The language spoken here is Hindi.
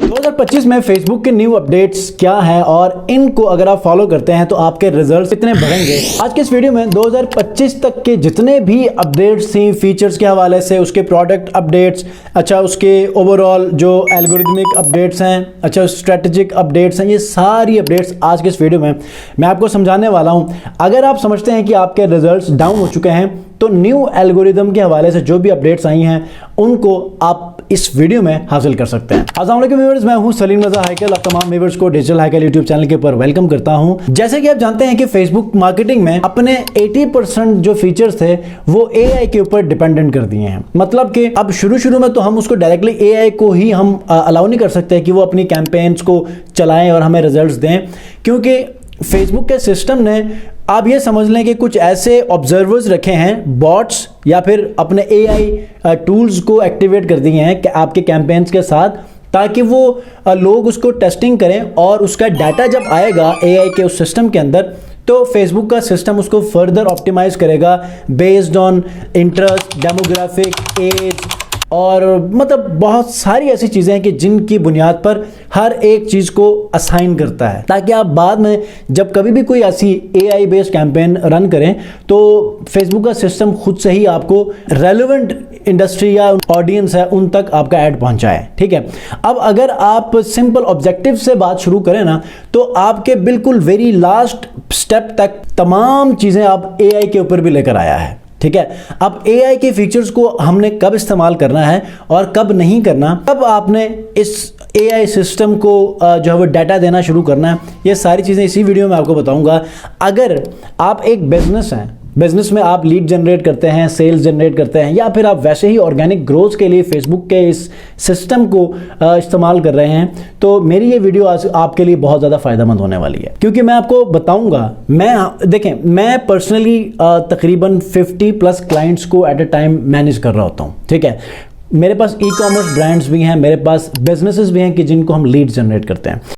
2025 में फेसबुक के न्यू अपडेट्स क्या है और इनको अगर आप फॉलो करते हैं तो आपके रिजल्ट्स कितने बढ़ेंगे। आज के इस वीडियो में 2025 तक के जितने भी अपडेट्स थी फीचर्स के हवाले से, उसके प्रोडक्ट अपडेट्स, अच्छा उसके ओवरऑल जो एल्गोरिथमिक अपडेट्स हैं, अच्छा स्ट्रेटेजिक अपडेट्स हैं, ये सारी अपडेट्स आज के इस वीडियो में मैं आपको समझाने वाला हूं। अगर आप समझते हैं कि आपके रिजल्ट्स डाउन हो चुके हैं तो न्यू एल्गोरिदम के हवाले से जो भी अपडेट्स आई हैं उनको आप इस वीडियो में हासिल कर सकते हैं। अस्सलाम वालेकुम व्यूअर्स, मैं हूं सलीम रजा हैकल। आप तमाम व्यूअर्स को डिजिटल हैकल यूट्यूब चैनल के ऊपर वेलकम करता हूं। जैसे कि आप जानते हैं कि फेसबुक मार्केटिंग में अपने 80% जो फीचर्स थे वो एआई के ऊपर डिपेंडेंट कर दिए हैं। मतलब कि अब शुरू में तो हम उसको डायरेक्टली एआई को ही हम अलाउ नहीं कर सकते कि वो अपनी कैंपेन्स को चलाएं और हमें रिजल्ट्स दें, क्योंकि फेसबुक के सिस्टम ने आप ये समझ लें कि कुछ ऐसे ऑब्जर्वर्स रखे हैं, बॉट्स, या फिर अपने एआई टूल्स को एक्टिवेट कर दिए हैं कि आपके कैंपेन्स के साथ, ताकि वो लोग उसको टेस्टिंग करें और उसका डाटा जब आएगा एआई के उस सिस्टम के अंदर तो फेसबुक का सिस्टम उसको फर्दर ऑप्टिमाइज करेगा based on interest, demographic, age और मतलब बहुत सारी ऐसी चीज़ें हैं कि जिनकी बुनियाद पर हर एक चीज़ को असाइन करता है, ताकि आप बाद में जब कभी भी कोई ऐसी एआई बेस्ड कैंपेन रन करें तो फेसबुक का सिस्टम खुद से ही आपको रेलेवेंट इंडस्ट्री या ऑडियंस है उन तक आपका ऐड पहुंचाए। ठीक है, अब अगर आप सिंपल ऑब्जेक्टिव से बात शुरू करें ना तो आपके बिल्कुल वेरी लास्ट स्टेप तक तमाम चीज़ें आप एआई के ऊपर भी लेकर आया है। ठीक है, अब एआई के फीचर्स को हमने कब इस्तेमाल करना है और कब नहीं करना, कब आपने इस एआई सिस्टम को जो है वो डाटा देना शुरू करना है, ये सारी चीज़ें इसी वीडियो में आपको बताऊंगा। अगर आप एक बिजनेस हैं, बिजनेस में आप लीड जनरेट करते हैं, सेल्स जनरेट करते हैं, या फिर आप वैसे ही ऑर्गेनिक ग्रोथ के लिए फेसबुक के इस सिस्टम को इस्तेमाल कर रहे हैं, तो मेरी ये वीडियो आज आपके लिए बहुत ज़्यादा फ़ायदेमंद होने वाली है, क्योंकि मैं आपको बताऊंगा। मैं पर्सनली तकरीबन 50+ क्लाइंट्स को एट अ टाइम मैनेज कर रहा होता हूँ। ठीक है, मेरे पास ई कॉमर्स ब्रांड्स भी हैं, मेरे पास बिजनेसेस भी हैं कि जिनको हम लीड जनरेट करते हैं।